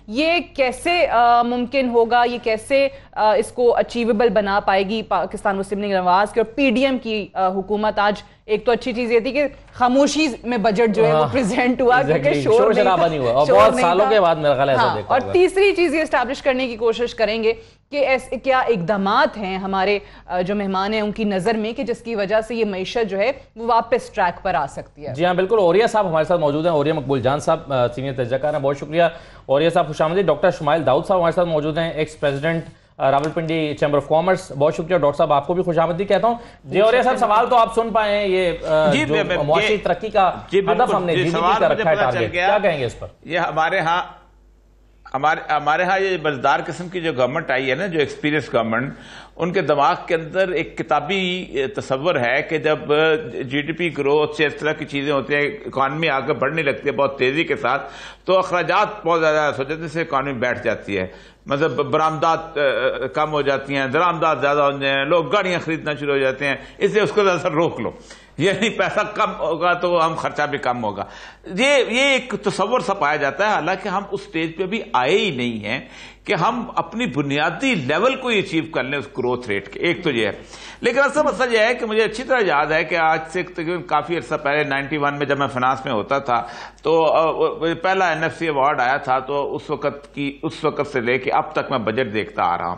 یہ کیسے ممکن ہوگا, یہ کیسے اس کو اچیویبل بنا پائے گی پاکستان مسلم لیگ نواز کی اور پی ڈی ایم کی حکومت؟ آج ایک تو اچھی چیز یہ تھی کہ خاموشی میں بجٹ جو ہے وہ پریزنٹ ہوا, کیونکہ شور شرابہ نہیں ہوا اور بہت سالوں کے بعد میرا خیال ایسا دیکھا. اور تیسری چیز یہ اسٹیبلش کرنے کی کوشش کریں گے کہ کیا اقدامات ہیں ہمارے جو مہمان ہیں ان کی نظر میں کہ جس کی وجہ سے یہ معیشت جو ہے وہ واپس ٹریک پر آ سکتی ہے. جی ہاں بالکل, اوریہ صاحب ہمارے ساتھ موجود ہیں, اوریہ مقبول جان صاحب سینئر تجزیہ کار ہیں, بہت شکریہ اوریہ صاحب, خوش آمدید. ڈاکٹر شمائل داؤد صاحب ہمارے ساتھ موجود ہیں, x president Rawalpindi chamber of commerce, بہت شکریہ ڈاکٹر صاحب, آپ کو بھی خوش آمدید کہتا ہوں. جی اوریہ صاحب, سوال تو آپ سن پائے ہیں, یہ جو معاشی ترقی کا ہدف ہم نے جی ڈی پی کا رکھا ہے ٹارگٹ, کیا کہیں گے اس پر؟ یہ ہمارے ہاں یہ مزدار قسم کی جو گورنمنٹ آئی ہے نا, جو ایکسپیرینس گورنمنٹ, ان کے دماغ کے اندر ایک کتابی تصور ہے کہ جب جی ڈی پی گروتھ سے اس طرح کی چیزیں ہوتی ہیں, اکانومی آگے بڑھنے لگتی ہے بہت تیزی کے ساتھ, تو اخراجات بہت زیادہ ہو جاتے ہیں, سے اکانومی بیٹھ جاتی ہے, مطلب برآمدات کم ہو جاتی ہیں, درآمدات زیادہ ہو جاتے ہیں, لوگ گاڑیاں خریدنا شروع ہو جاتے ہیں, اس لیے اس کو ذرا روک لو, یعنی پیسہ کم ہوگا تو ہم خرچہ بھی کم ہوگا. یہ ایک تصور سا پایا جاتا ہے, حالانکہ ہم اس سٹیج پہ بھی آئے ہی نہیں ہیں کہ ہم اپنی بنیادی لیول کو اچیو کر لیں اس گروتھ ریٹ کے. ایک تو یہ ہے, لیکن اصل مسئلہ یہ ہے کہ مجھے اچھی طرح یاد ہے کہ آج سے تقریباً کافی عرصہ پہلے 91 میں جب میں فنانس میں ہوتا تھا تو پہلا NFC ایوارڈ آیا تھا, تو اس وقت سے لے کے اب تک میں بجٹ دیکھتا آ رہا ہوں.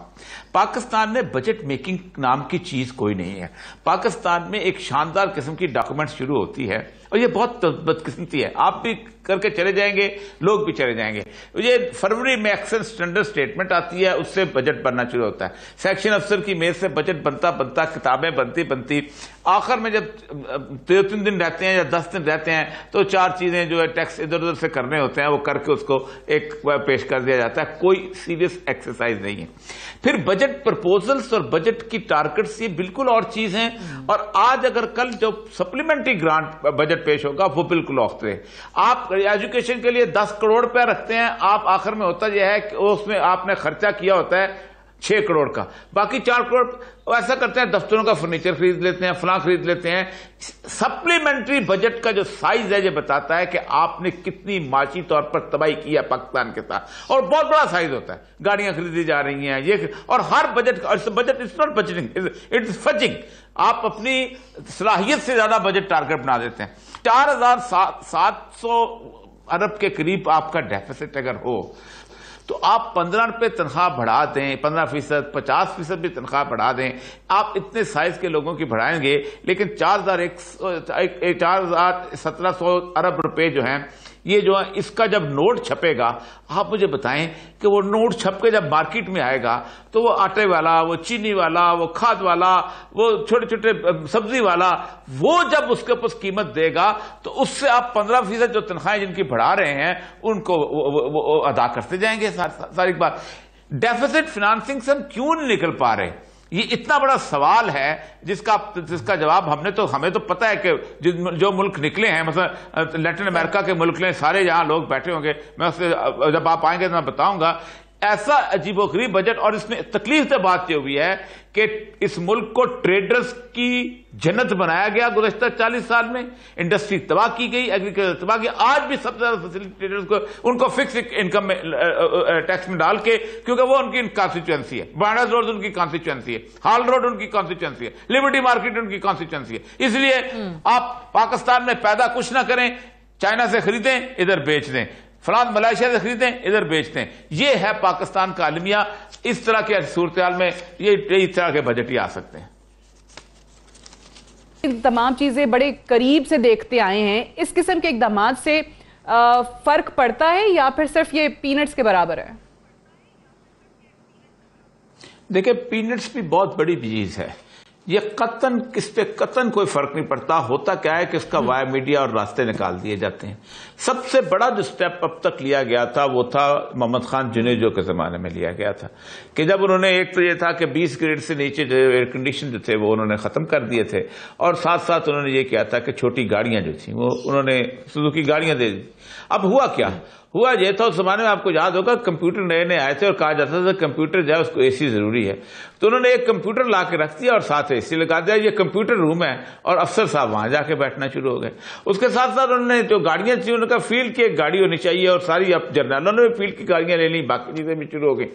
پاکستان میں بجٹ میکنگ نام کی چیز کوئی نہیں ہے. پاکستان میں ایک شاندار قسم کی ڈاکومنٹ شروع ہوتی ہے, اور یہ بہت بدقسمتی ہے, آپ بھی کر کے چلے جائیں گے, لوگ بھی چلے جائیں گے. یہ فروری میں ایکشن سٹینڈرڈ سٹیٹمنٹ آتی ہے, اس سے بجٹ بننا شروع ہوتا ہے, سیکشن افسر کی میز سے بجٹ بنتا, کتابیں بنتی, آخر میں جب 2-3 دن رہتے ہیں یا 10 دن رہتے ہیں تو 4 چیزیں جو ہے ٹیکس ادھر ادھر سے کرنے ہوتے ہیں, وہ کر کے اس کو ایک پیش کر دیا جاتا ہے. کوئی سیریس ایکسرسائز نہیں ہے. پھر بجٹ پرپوزلز اور بجٹ کی ٹارگٹس یہ بالکل اور چیز ہیں, اور آج اگر کل جو سپلیمنٹری گرانٹ بجٹ پیش ہوگا وہ بالکل اوخترے. آپ ایجوکیشن کے لیے 10 کروڑ روپے رکھتے ہیں, آپ آخر میں ہوتا یہ ہے کہ اس میں آپ نے خرچہ کیا ہوتا ہے 6 کروڑ کا, باقی 4 کروڑ ایسا کرتے ہیں دفتروں کا فرنیچر خرید لیتے ہیں, فلاں خرید لیتے ہیں. سپلیمنٹری بجٹ کا جو سائز ہے یہ بتاتا ہے کہ آپ نے کتنی معاشی طور پر تباہی کی ہے پاکستان کے ساتھ, اور بہت بڑا سائز ہوتا ہے, گاڑیاں خریدی جا رہی ہیں یہ, اور ہر budget it's not budgeting, it's fudging. آپ اپنی صلاحیت سے زیادہ بجٹ ٹارگٹ بنا دیتے ہیں. 4700 ارب کے قریب آپ کا ڈیفیسٹ اگر ہو تو آپ 15 روپے تنخواہ بڑھا دیں, 15%, 50% بھی تنخواہ بڑھا دیں, آپ اتنے سائز کے لوگوں کی بڑھائیں گے, لیکن 4700 ارب روپے جو ہیں یہ جو ہے اس کا جب نوٹ چھپے گا, آپ مجھے بتائیں کہ وہ نوٹ چھپ کے جب مارکیٹ میں آئے گا تو وہ آٹے والا, وہ چینی والا, وہ کھاد والا, وہ چھوٹے چھوٹے سبزی والا, وہ جب اس کے پاس قیمت دے گا تو اس سے آپ 15% جو تنخواہیں جن کی بڑھا رہے ہیں ان کو وہ ادا کرتے جائیں گے. ساری بات ڈیفیسٹ فنانسنگ سے ہم کیوں نہیں نکل پا رہے, یہ اتنا بڑا سوال ہے جس کا جواب ہمیں تو پتہ ہے کہ جو ملک نکلے ہیں, مثلا لیٹن امریکہ کے ملک میں سارے یہاں لوگ بیٹھے ہوں گے, میں جب آپ آئیں گے تو میں بتاؤں گا. ایسا عجیب و غریب بجٹ, اور اس میں تکلیف سے بات یہ ہوئی ہے کہ اس ملک کو ٹریڈرز کی جنت بنایا گیا گزشتہ 40 سال میں, انڈسٹری تباہ کی گئی, ایگریکلچر تباہ کی. آج بھی سب سے زیادہ فیسلٹی ٹریڈرز کو ان کو فکس انکم میں ٹیکس میں ڈال کے, کیونکہ وہ ان کی کانسٹیچوئنسی ہے, بانڈرز روڈ ان کی کانسٹیچوئنسی ہے, ہال روڈ ان کی کانسٹیچوئنسی ہے, لبرٹی مارکیٹ ان کی کانسٹیچوئنسی ہے. اس لیے آپ پاکستان میں پیدا کچھ نہ کریں, چائنا سے خریدیں ادھر بیچ دیں, فلان ملائیشیا سے خریدیں ادھر بیچتے ہیں. یہ ہے پاکستان کا المیہ. اس طرح کی صورتحال میں یہ اس طرح کے بجٹ ہی آ سکتے ہیں. تمام چیزیں بڑے قریب سے دیکھتے آئے ہیں, اس قسم کے اقدامات سے فرق پڑتا ہے یا پھر صرف یہ پینٹس کے برابر ہے؟ دیکھیں پینٹس بھی بہت بڑی چیز ہے, یہ قطن کس پہ قطن کوئی فرق نہیں پڑتا. ہوتا کیا ہے کہ اس کا وائر میڈیا اور راستے نکال دیے جاتے ہیں. سب سے بڑا جو سٹیپ اب تک لیا گیا تھا وہ تھا محمد خان جنیجو کے زمانے میں لیا گیا تھا, کہ جب انہوں نے, ایک تو یہ تھا کہ 20 گریڈ سے نیچے جو ایئر کنڈیشن جو تھے وہ انہوں نے ختم کر دیے تھے, اور ساتھ ساتھ انہوں نے یہ کیا تھا کہ چھوٹی گاڑیاں جو تھیں وہ انہوں نے سوزوکی گاڑیاں دے دی. اب ہوا کیا, हुआ ये था, उस जमाने में आपको याद होगा कंप्यूटर नए नए आए थे और कहा जाता था कंप्यूटर जो है उसको एसी जरूरी है, तो उन्होंने एक कंप्यूटर ला के रख दिया और साथ एसी लगा दिया, ये कंप्यूटर रूम है, और अफसर साहब वहां जाके बैठना शुरू हो गए। उसके साथ साथ उन्होंने जो गाड़ियां थी उनका फील्ड की एक गाड़ी होनी चाहिए, और सारी अब जर्नलों ने भी फील्ड की गाड़ियां ले ली, बाकी चीजें भी शुरू हो गई।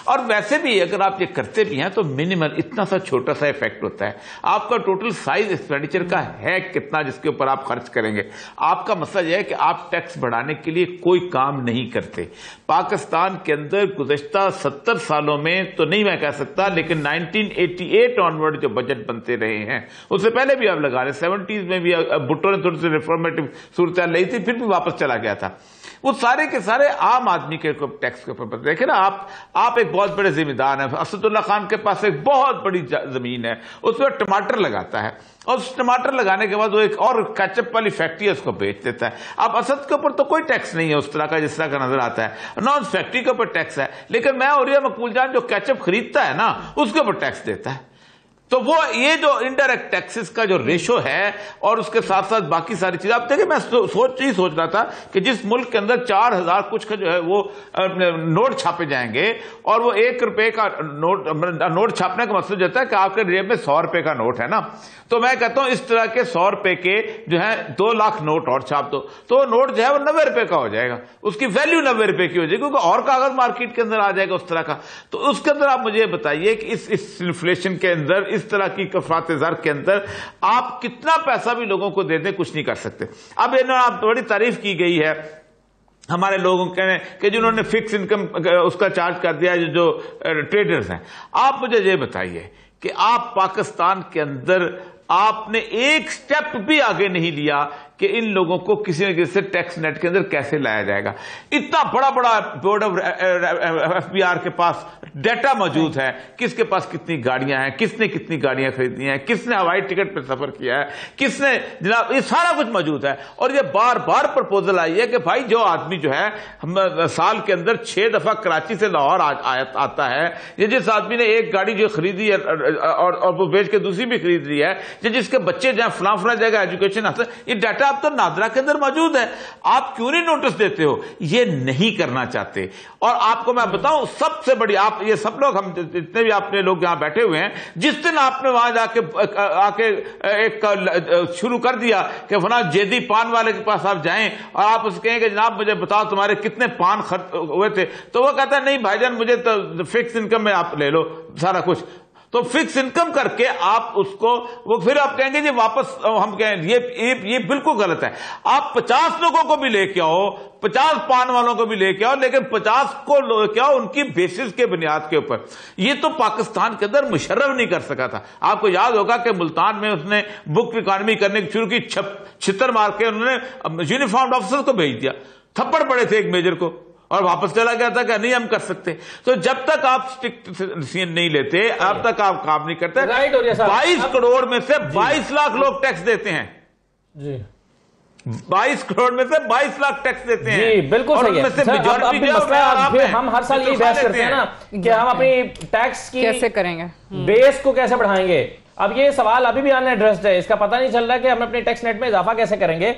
और वैसे भी अगर आप ये करते भी हैं तो मिनिमल इतना सा छोटा सा इफेक्ट होता है। आपका टोटल साइज एक्सपेंडिचर का है कितना जिसके ऊपर आप खर्च करेंगे। आपका मसला यह है कि आप टैक्स बढ़ाने के लिए कोई काम नहीं करते। पाकिस्तान के अंदर गुज़श्ता 70 सालों में तो नहीं मैं कह सकता, लेकिन 1988 ऑनवर्ड जो बजट बनते रहे हैं, उससे पहले भी आप लगा रहे 70s में भी भुट्टो ने थोड़ी सी रिफॉर्मेटिव सूरत लाई थी, फिर भी वापस चला गया था। वो सारे के सारे आम आदमी के टैक्स के ऊपर देखे ना आप एक बहुत बड़े जिम्मेदार हैं। असदुल्ला खान के पास एक बहुत बड़ी जमीन है, उस पर टमाटर लगाता है, और उस टमाटर लगाने के बाद वो एक और कैचअप वाली फैक्ट्री है उसको बेच देता है। अब असद के ऊपर तो कोई टैक्स नहीं है उस तरह का जिस तरह का नजर आता है, नॉन फैक्ट्री के ऊपर टैक्स है, लेकिन मैं और मकबूल जान जो कैचअप खरीदता है ना उसके ऊपर टैक्स देता है। तो वो ये जो इनडायरेक्ट टैक्सेस का जो रेशो है और उसके साथ साथ बाकी सारी चीजें, आप देखिए मैं सोच रहा था कि जिस मुल्क के अंदर 4000 कुछ का जो है वो नोट छापे जाएंगे, और वो 1 रुपए का नोट छापने का मतलब होता है कि आपके जेब में 100 रुपए का नोट है ना, तो मैं कहता हूं इस तरह के 100 रुपए के जो है 2 लाख नोट और छाप दो, तो नोट जो है वो 90 रुपए का हो जाएगा, उसकी वैल्यू 90 रुपए की हो जाएगी, क्योंकि और कागज मार्केट के अंदर आ जाएगा उस तरह का। तो उसके अंदर आप मुझे बताइए कि इस इन्फ्लेशन के अंदर, इस तरह की कफात ज़र के अंदर आप कितना पैसा भी लोगों को दे दें कुछ नहीं कर सकते। अब आप बड़ी तारीफ की गई है हमारे लोगों के कि जिन्होंने फिक्स इनकम उसका चार्ज कर दिया, जो ट्रेडर्स हैं। आप मुझे ये बताइए कि आप पाकिस्तान के अंदर आपने एक स्टेप भी आगे नहीं लिया कि इन लोगों को किसी न किसी से टैक्स नेट के अंदर कैसे लाया जाएगा। इतना बड़ा बड़ा बोर्ड ऑफ एफबीआर के पास डेटा मौजूद है, किसके पास कितनी गाड़ियां हैं, किसने कितनी गाड़ियां खरीदी हैं, किसने हवाई टिकट पर सफर किया है, किसने, जनाब ये सारा कुछ मौजूद है। और ये बार बार प्रपोजल आई है कि भाई जो आदमी जो है साल के अंदर 6 दफा कराची से लाहौर आता है, ये जिस आदमी ने एक गाड़ी जो खरीदी है और वो बेच के दूसरी भी खरीद ली है, जिसके बच्चे जहां फला जगह एजुकेशन हासिल, ये डाटा आप तो नादरा के अंदर मौजूद है, आप क्यों नहीं नोटिस देते हो? ये नहीं करना चाहते। और आपको मैं बताऊं सबसे बड़ी, आप ये सब लोग, हम जितने भी आपने लोग यहां बैठे हुए हैं, जिस दिन आपने वहां जाके आके एक शुरू कर दिया कि फला जेदी पान वाले के पास आप जाएं और आप उसके कहें कि जनाब मुझे बताओ तुम्हारे कितने पान खर्च हुए थे, तो वो कहता है नहीं भाईजान मुझे तो फिक्स इनकम में आप ले लो सारा कुछ। तो फिक्स इनकम करके आप उसको, वो फिर आप कहेंगे जी वापस हम कहें ये बिल्कुल गलत है। आप 50 लोगों को भी लेके आओ, 50 पान वालों को भी लेके आओ, लेकिन 50 को लेके आओ उनकी बेसिस के बुनियाद के ऊपर। ये तो पाकिस्तान के अंदर मुशर्रफ नहीं कर सका था। आपको याद होगा कि मुल्तान में उसने बुक इकॉनमी करने की शुरू की, छितर मार के उन्होंने यूनिफॉर्म्ड ऑफिसर को भेज दिया, थप्पड़ पड़े थे एक मेजर को, और वापस चला गया था कि नहीं हम कर सकते। तो जब तक आप स्ट्रिक्ट डिसीजन नहीं लेते, अब तक आप काम नहीं करते। 22 करोड़ में से 22 लाख लोग टैक्स देते हैं जी, 22 करोड़ में से 22 लाख टैक्स देते हैं जी, बिल्कुल सही है। हम हर साल यही बहस करते हैं ना कि हम अपनी टैक्स की कैसे करेंगे, बेस को कैसे बढ़ाएंगे। अब ये सवाल अभी भी अनएड्रेस्ड है, इसका पता नहीं चल रहा कि हम अपने टैक्स नेट में इजाफा कैसे करेंगे।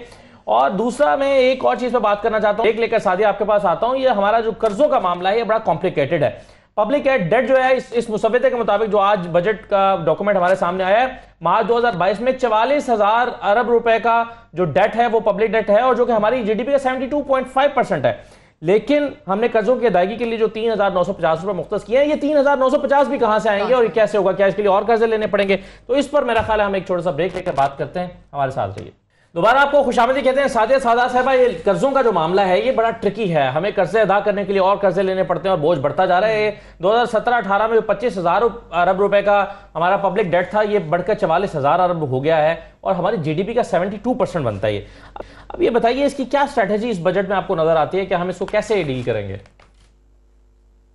और दूसरा मैं एक और चीज पे बात करना चाहता हूं, एक लेकर सादिया आपके पास आता हूं। ये हमारा जो कर्जों का मामला है ये बड़ा कॉम्प्लिकेटेड है। पब्लिक डेट जो है इस मुसव्वदे के मुताबिक जो आज बजट का डॉक्यूमेंट हमारे सामने आया है, मार्च 2022 में 44,000 अरब रुपए का जो डेट है वो पब्लिक डेट है, और जो कि हमारी जीडीपी का 72.5% है। लेकिन हमने कर्जों की अदायगी के लिए जो 3,950 रुपए मुख्तस किए हैं, ये 3,950 भी कहां से आएंगे और ये कैसे होगा, क्या इसके लिए और कर्जे लेने पड़ेंगे? तो इस पर मेरा ख्याल है हम एक छोटा सा ब्रेक लेकर बात करते हैं। हमारे साथ रहिए। दोबारा आपको खुशामदी कहते हैं। सादिया सादा साहबा, ये कर्जों का जो मामला है ये बड़ा ट्रिकी है। हमें कर्जे अदा करने के लिए और कर्जे लेने पड़ते हैं और बोझ बढ़ता जा रहा है। 2017-18 में 25,000 अरब रुपए का हमारा पब्लिक डेट था, ये बढ़कर 44,000 अरब हो गया है और हमारी जीडीपी का 72% बनता है। अब ये बताइए इसकी क्या स्ट्रेटेजी इस बजट में आपको नजर आती है कि हम इसको कैसे डील करेंगे?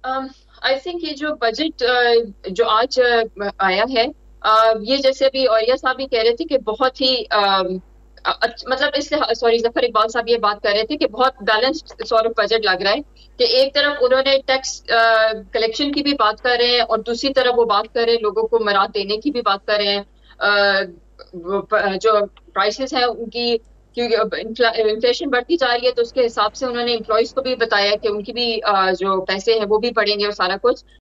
आई थिंक ये जो बजट जो आज आया है, ये जैसे अभी औरिया साहब भी कह रहे थे कि बहुत ही मतलब इसलिए सॉरी जफर इकबाल साहब ये बात कर रहे थे कि बहुत बैलेंस्ड सॉर्ट ऑफ बजट लग रहा है कि एक तरफ उन्होंने टैक्स कलेक्शन की भी बात कर रहे हैं और दूसरी तरफ वो बात कर रहे हैं लोगों को मराहत देने की भी बात कर रहे हैं, जो प्राइसेस हैं उनकी کیونکہ اب انفلیشن بڑھتی جا رہی ہے تو اس کے حساب سے انہوں نے امپلائیز کو بھی بتایا کہ ان کی بھی جو پیسے ہیں وہ بھی بڑھیں گے اور سارا کچھ.